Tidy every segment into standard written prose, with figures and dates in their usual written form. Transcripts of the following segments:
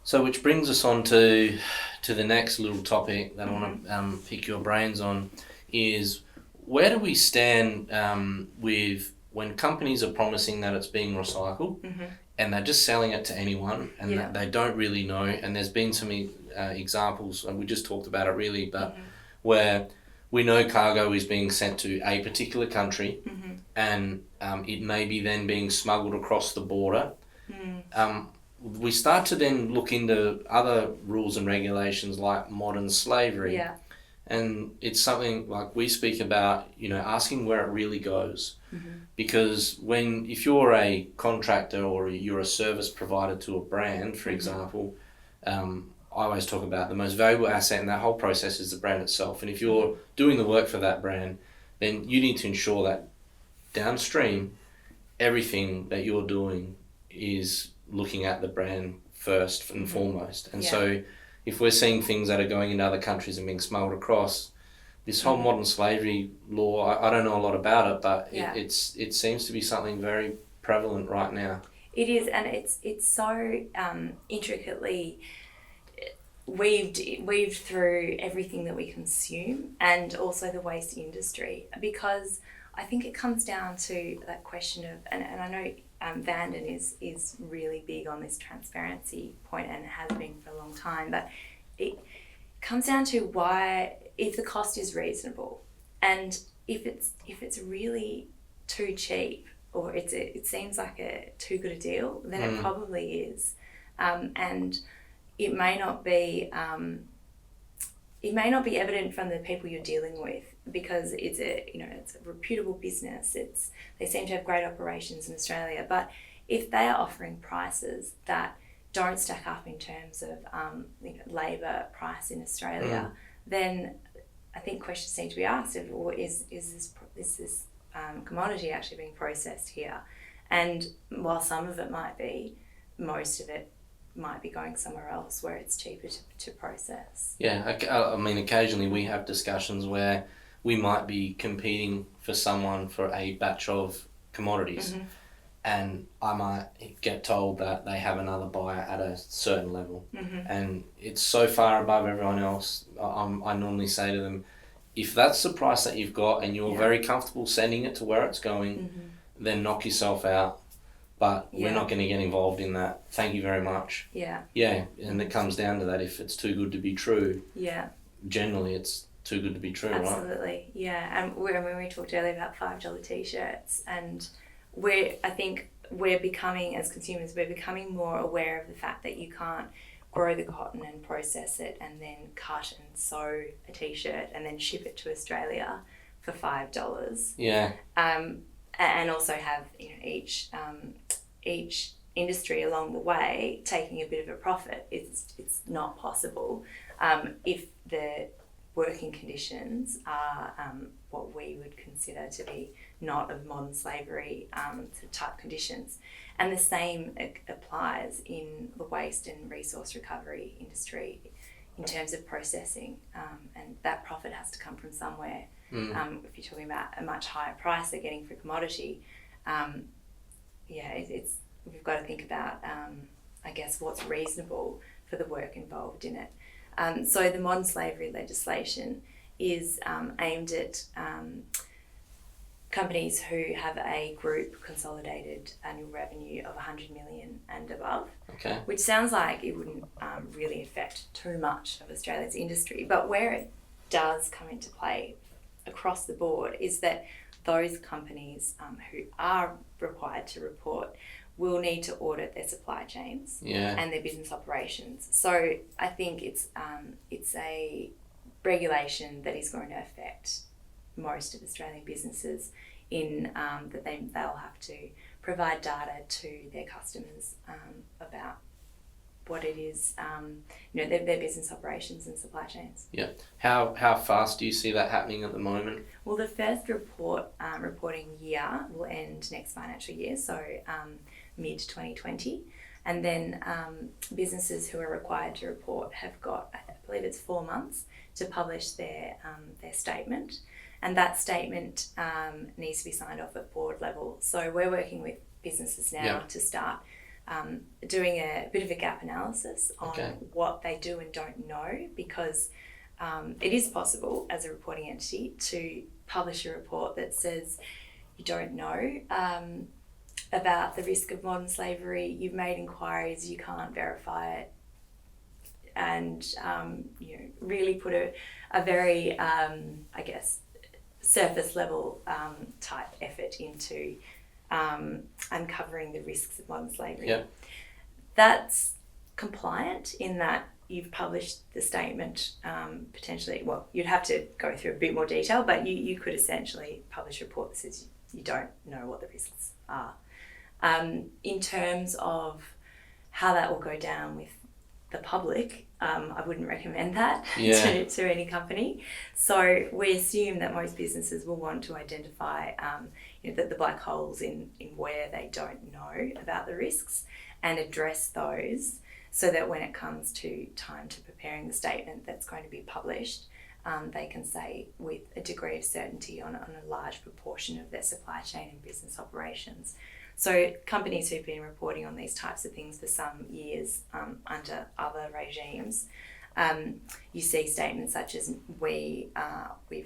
So which brings us on to the next little topic that I want to pick your brains on is where do we stand with when companies are promising that it's being recycled and they're just selling it to anyone and that they don't really know, and there's been some examples, and we just talked about it really, but where we know cargo is being sent to a particular country and it may be then being smuggled across the border. We start to then look into other rules and regulations like modern slavery. Yeah. And it's something like we speak about, asking where it really goes. Because if you're a contractor or you're a service provider to a brand, for example, I always talk about the most valuable asset in that whole process is the brand itself. And if you're doing the work for that brand, then you need to ensure that downstream, everything that you're doing is looking at the brand first and foremost. And so if we're seeing things that are going into other countries and being smuggled across, this whole modern slavery law, I don't know a lot about it, but it seems to be something very prevalent right now. It is, and it's so intricately weaved through everything that we consume and also the waste industry, because I think it comes down to that question of, and I know Vanden is really big on this transparency point and has been for a long time, but it comes down to why, if the cost is reasonable, and if it's really too cheap, or it seems like a too good a deal, then it probably is, and it may not be evident from the people you're dealing with, because it's a reputable business. They seem to have great operations in Australia, but if they are offering prices that don't stack up in terms of labour price in Australia, then I think questions need to be asked of, or is this commodity actually being processed here? And while some of it might be, most of it might be going somewhere else where it's cheaper to process. Yeah, I mean, occasionally we have discussions where we might be competing for someone for a batch of commodities, and I might get told that they have another buyer at a certain level, and it's so far above everyone else. I normally say to them, if that's the price that you've got and you're very comfortable sending it to where it's going, then knock yourself out. But we're not going to get involved in that. Thank you very much. Yeah. Yeah, and it comes down to that. If it's too good to be true, generally it's too good to be true, Absolutely. right? Absolutely, yeah. And when we talked earlier about $5 t-shirts, and I think we're becoming, as consumers, we're becoming more aware of the fact that you can't grow the cotton and process it and then cut and sew a t-shirt and then ship it to Australia for $5. Yeah. And also have each industry along the way taking a bit of a profit. It's not possible if the working conditions are what we would consider to be not of modern slavery type conditions. And the same applies in the waste and resource recovery industry in terms of processing, and that profit has to come from somewhere. If you're talking about a much higher price they're getting for commodity, we've got to think about, I guess, what's reasonable for the work involved in it. So the modern slavery legislation is aimed at companies who have a group consolidated annual revenue of 100 million and above, which sounds like it wouldn't really affect too much of Australia's industry. But where it does come into play across the board is that those companies who are required to report will need to audit their supply chains and their business operations. So I think it's a regulation that is going to affect most of Australian businesses in that they'll have to provide data to their customers about what it is, their business operations and supply chains. Yeah. How fast do you see that happening at the moment? Well, the first reporting year will end next financial year, so mid-2020. And then businesses who are required to report have got, I believe it's 4 months, to publish their statement. And that statement needs to be signed off at board level. So we're working with businesses now to start doing a bit of a gap analysis on what they do and don't know, because it is possible as a reporting entity to publish a report that says you don't know about the risk of modern slavery, you've made inquiries, you can't verify it, and really put a very, surface level type effort into uncovering the risks of modern slavery. Yep. That's compliant in that you've published the statement potentially. Well, you'd have to go through a bit more detail, but you could essentially publish a report that says you don't know what the risks are. In terms of how that will go down with the public, I wouldn't recommend that to any company. So we assume that most businesses will want to identify the black holes in where they don't know about the risks and address those, so that when it comes to time to preparing the statement that's going to be published, they can say with a degree of certainty on a large proportion of their supply chain and business operations. So companies who've been reporting on these types of things for some years under other regimes, you see statements such as we've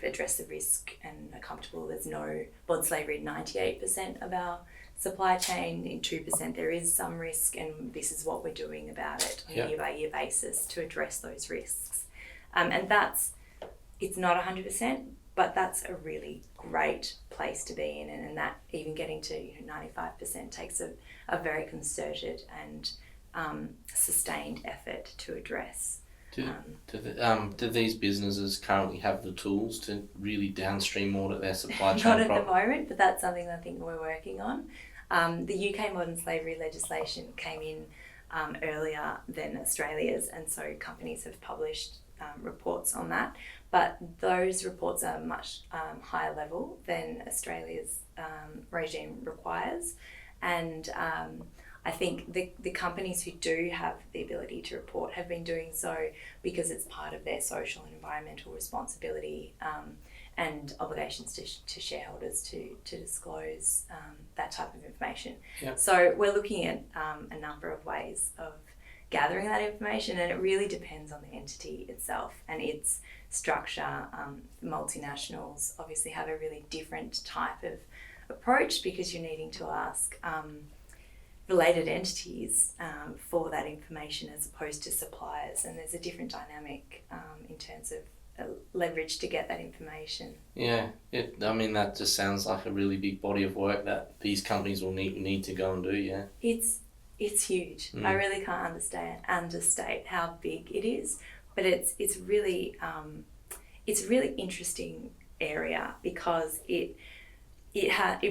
addressed the risk and are comfortable there's no modern slavery in 98% of our supply chain. In 2% there is some risk, and this is what we're doing about it on a year-by-year basis to address those risks. And it's not 100%, but that's a really great place to be in, and that even getting to 95% takes a very concerted and sustained effort to address. Do these businesses currently have the tools to really downstream audit their supply chain? Not at the moment, but that's something I think we're working on. The UK modern slavery legislation came in earlier than Australia's, and so companies have published reports on that. But those reports are much higher level than Australia's regime requires. And I think the companies who do have the ability to report have been doing so because it's part of their social and environmental responsibility and obligations to shareholders to disclose that type of information. Yep. So we're looking at a number of ways of gathering that information, and it really depends on the entity itself and its structure. Multinationals obviously have a really different type of approach because you're needing to ask related entities for that information as opposed to suppliers, and there's a different dynamic in terms of leverage to get that information. Yeah, that just sounds like a really big body of work that these companies will need to go and do. Yeah, it's huge. I really can't understate how big it is, but it's really interesting area because it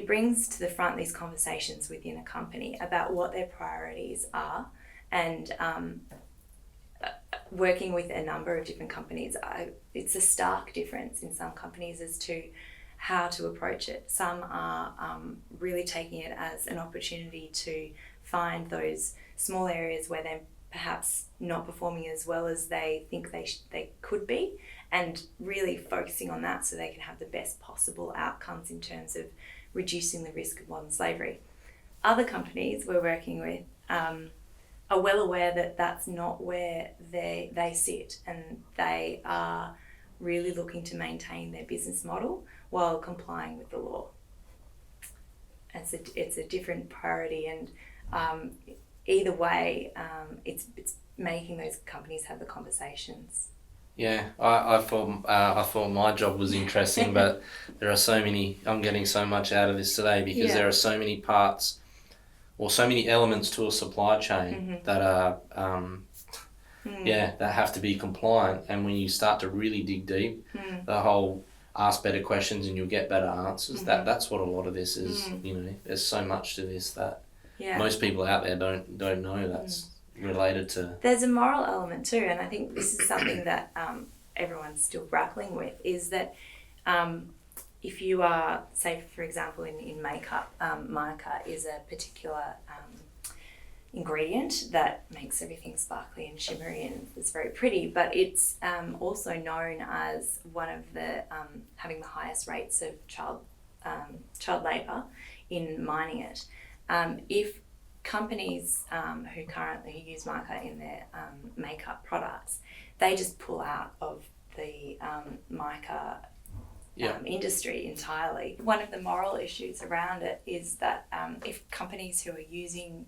brings to the front these conversations within a company about what their priorities are, and working with a number of different companies, it's a stark difference in some companies as to how to approach it. Some are really taking it as an opportunity to find those small areas where they're perhaps not performing as well as they think they could be, and really focusing on that so they can have the best possible outcomes in terms of reducing the risk of modern slavery. Other companies we're working with are well aware that that's not where they sit, and they are really looking to maintain their business model while complying with the law. It's a different priority, and either way, it's making those companies have the conversations. Yeah, I thought my job was interesting, but there are so many. I'm getting so much out of this today because there are so many parts, or so many elements to a supply chain that are, that have to be compliant. And when you start to really dig deep, the whole ask better questions and you'll get better answers. That's what a lot of this is. There's so much to this that most people out there don't know that's related to. There's a moral element too, and I think this is something that everyone's still grappling with, is that if you are, say for example in makeup, mica is a particular ingredient that makes everything sparkly and shimmery and is very pretty, but it's also known as one of the having the highest rates of child labour in mining it. If companies who use mica in their makeup products, they just pull out of the mica industry entirely. One of the moral issues around it is that if companies who are using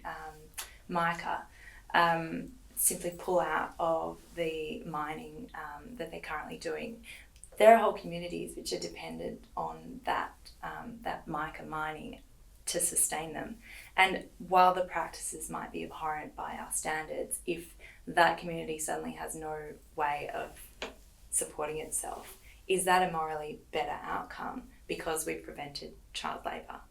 mica simply pull out of the mining that they're currently doing, there are whole communities which are dependent on that mica mining to sustain them. And while the practices might be abhorrent by our standards, if that community suddenly has no way of supporting itself, is that a morally better outcome because we've prevented child labour?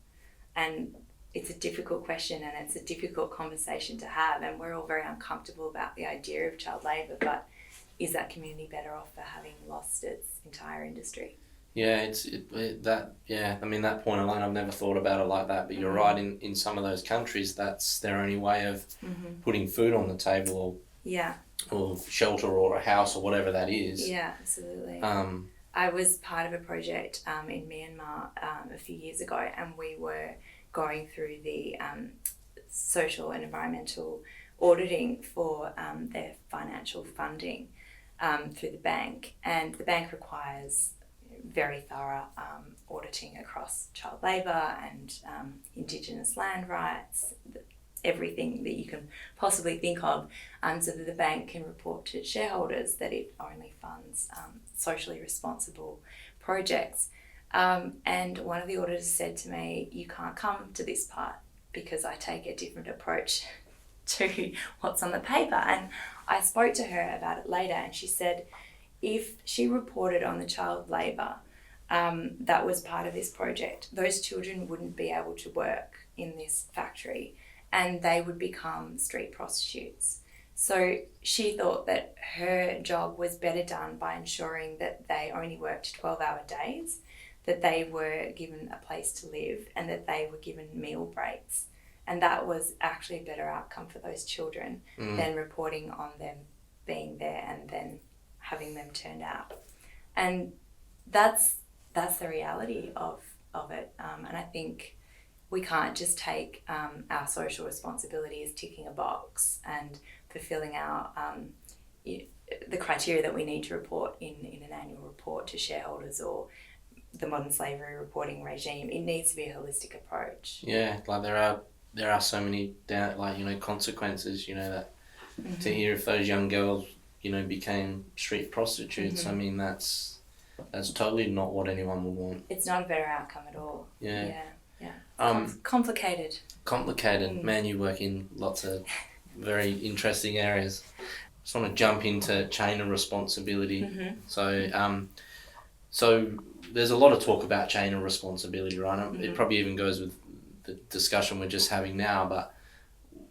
And it's a difficult question, and it's a difficult conversation to have, and we're all very uncomfortable about the idea of child labour, but is that community better off for having lost its entire industry? Yeah, I mean, that point alone, I've never thought about it like that, but you're right, in some of those countries, that's their only way of putting food on the table, or shelter or a house or whatever that is. Yeah, absolutely. I was part of a project in Myanmar a few years ago, and we were going through the social and environmental auditing for their financial funding through the bank, and the bank requires very thorough auditing across child labour and Indigenous land rights, everything that you can possibly think of, so that the bank can report to shareholders that it only funds socially responsible projects. And one of the auditors said to me, "You can't come to this part because I take a different approach to what's on the paper." And I spoke to her about it later, and she said if she reported on the child labour that was part of this project, those children wouldn't be able to work in this factory and they would become street prostitutes. So she thought that her job was better done by ensuring that they only worked 12-hour days, that they were given a place to live, and that they were given meal breaks. And that was actually a better outcome for those children than reporting on them being there and then having them turned out. And that's the reality of it. And I think we can't just take our social responsibility as ticking a box and fulfilling our the criteria that we need to report in an annual report to shareholders or the modern slavery reporting regime. It needs to be a holistic approach. Yeah, like there are so many consequences. That to hear if those young girls became street prostitutes. I mean, that's totally not what anyone would want. It's not a better outcome at all. Yeah. Complicated. Man, you work in lots of very interesting areas. Just want to jump into chain of responsibility. So there's a lot of talk about chain of responsibility, right? It probably even goes with the discussion we're just having now, but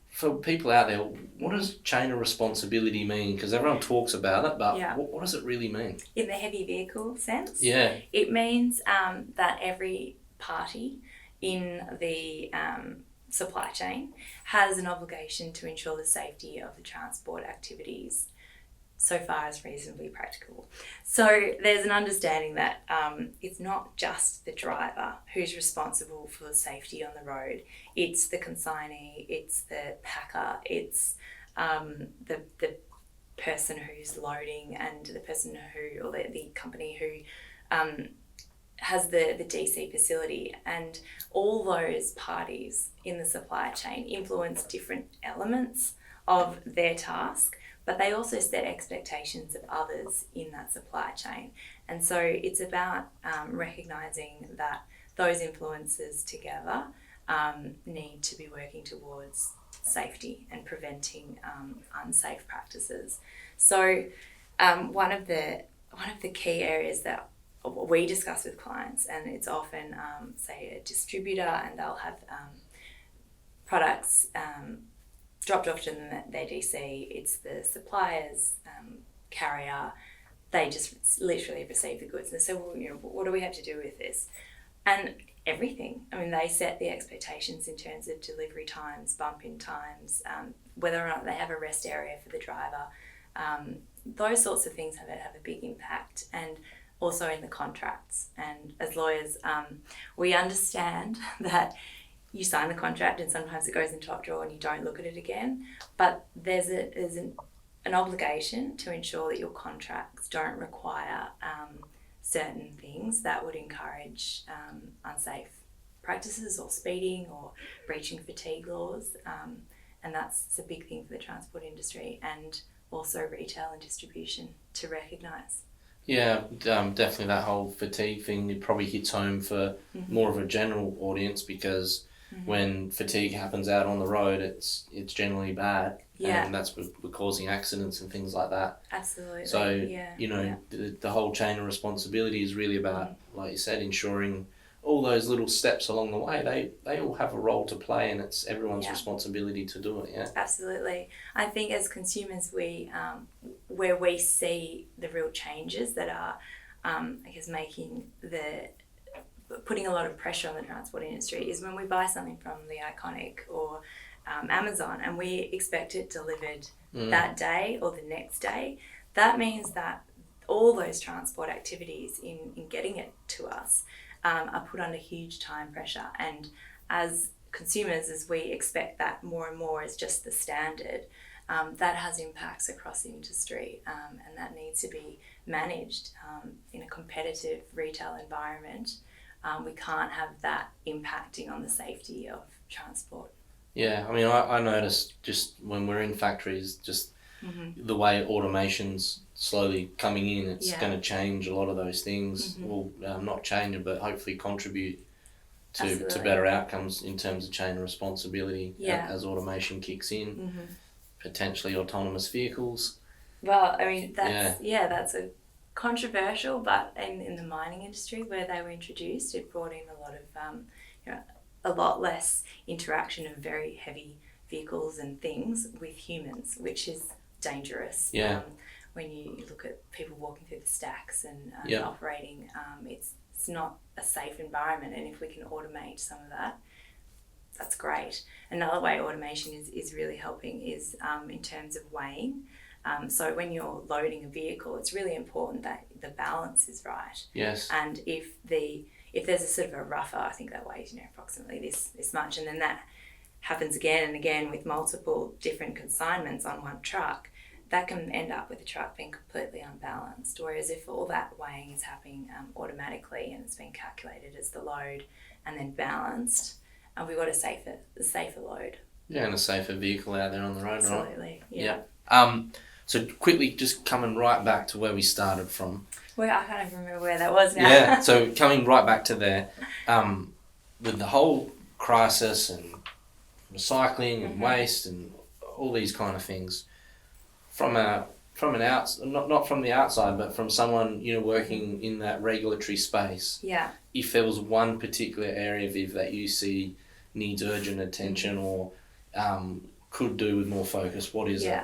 for people out there, what does chain of responsibility mean? Because everyone talks about it, but what does it really mean? In the heavy vehicle sense? Yeah. It means that every party in the supply chain has an obligation to ensure the safety of the transport activities so far as reasonably practicable. So there's an understanding that it's not just the driver who's responsible for the safety on the road. It's the consignee, it's the packer, it's the person who's loading, and the person who, or the company who has the DC facility. And all those parties in the supply chain influence different elements of their task, but they also set expectations of others in that supply chain. And so it's about recognising that those influences together need to be working towards safety and preventing unsafe practices. So one of the key areas that we discuss with clients, and it's often say a distributor, and they'll have products dropped off to them at their DC. It's the supplier's carrier. They just literally receive the goods. And so, what do we have to do with this? And everything. I mean, they set the expectations in terms of delivery times, bump-in times, whether or not they have a rest area for the driver. Those sorts of things have a big impact, and also in the contracts. And as lawyers, we understand that you sign the contract and sometimes it goes in top drawer and you don't look at it again. But there's an obligation to ensure that your contracts don't require certain things that would encourage unsafe practices or speeding or breaching fatigue laws. And that's a big thing for the transport industry and also retail and distribution to recognise. Yeah, definitely that whole fatigue thing, it probably hits home for more of a general audience because when fatigue happens out on the road, it's generally bad. Yeah. And that's we're causing accidents and things like that. Absolutely. So, the whole chain of responsibility is really about, like you said, ensuring all those little steps along the way, they all have a role to play and it's everyone's responsibility to do it, yeah. Absolutely. I think as consumers, where we see the real changes that are, putting a lot of pressure on the transport industry is when we buy something from The Iconic or Amazon and we expect it delivered that day or the next day. That means that all those transport activities in getting it to us are put under huge time pressure, and as consumers, as we expect that more and more as just the standard, that has impacts across the industry, and that needs to be managed in a competitive retail environment. We can't have that impacting on the safety of transport. Yeah, I mean, I noticed just when we're in factories, just the way automation's slowly coming in, it's going to change a lot of those things. Well, not change it, but hopefully contribute to better outcomes in terms of chain of responsibility as automation kicks in. Potentially autonomous vehicles. Well, I mean, that's a controversial, but in the mining industry where they were introduced, it brought in a lot of, a lot less interaction of very heavy vehicles and things with humans, which is dangerous. Yeah. When you look at people walking through the stacks and operating, it's not a safe environment. And if we can automate some of that, that's great. Another way automation is really helping is in terms of weighing. So when you're loading a vehicle, it's really important that the balance is right. Yes. And if there's a sort of a rougher, I think that weighs approximately this much, and then that happens again and again with multiple different consignments on one truck, that can end up with the truck being completely unbalanced. Whereas if all that weighing is happening automatically and it's been calculated as the load and then balanced, we've got a safer load. Yeah, and a safer vehicle out there on the road, right? Absolutely, yeah. So quickly, just coming right back to where we started from. Well, I can't even remember where that was now. Yeah, so coming right back to there, with the whole crisis and recycling and waste and all these kind of things, not from the outside, but from someone working in that regulatory space. Yeah. If there was one particular area, Viv, that you see needs urgent attention or could do with more focus, what is it? Yeah,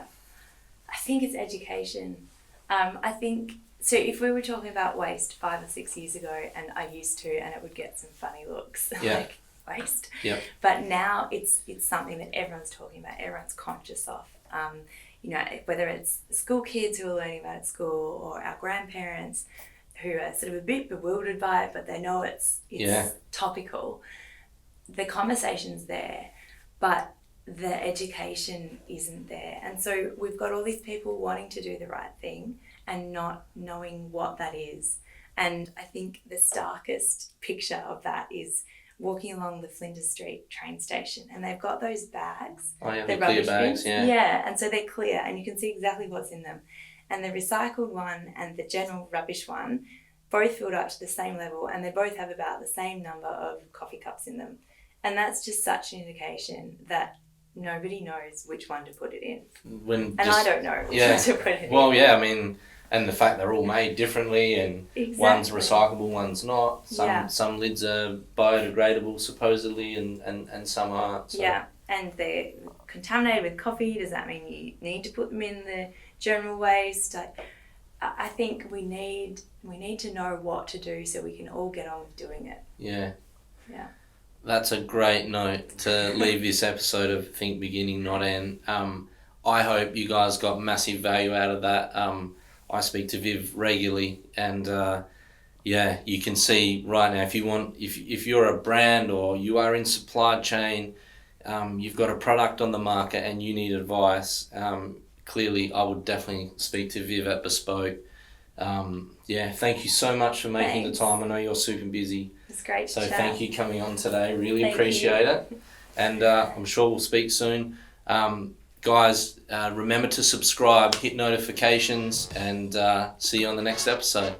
I think it's education. I think so. If we were talking about waste 5 or 6 years ago, and I used to, and it would get some funny looks, like waste. Yeah. But now it's something that everyone's talking about. Everyone's conscious of. Whether it's school kids who are learning about it at school or our grandparents who are sort of a bit bewildered by it, but they know it's topical. The conversation's there, but the education isn't there. And so we've got all these people wanting to do the right thing and not knowing what that is. And I think the starkest picture of that is walking along the Flinders Street train station, and they've got those bags. Oh yeah, the clear bags, Yeah, and so they're clear and you can see exactly what's in them. And the recycled one and the general rubbish one both filled up to the same level, and they both have about the same number of coffee cups in them. And that's just such an indication that nobody knows which one to put it in. I don't know which one to put it in. Well, yeah, I mean, and the fact they're all made differently, and one's recyclable, one's not. Some lids are biodegradable supposedly, and some aren't. So. Yeah, and they're contaminated with coffee. Does that mean you need to put them in the general waste? I think we need to know what to do so we can all get on with doing it. Yeah. Yeah. That's a great note to leave this episode of Think Beginning Not End. I hope you guys got massive value out of that. I speak to Viv regularly, and yeah, you can see right now if you're a brand or you are in supply chain, you've got a product on the market and you need advice. Clearly, I would definitely speak to Viv at Bespoke. Thank you so much for making the time. I know you're super busy. It's great to chat. Thank you coming on today. Really appreciate it. And I'm sure we'll speak soon. Guys, remember to subscribe, hit notifications, and see you on the next episode.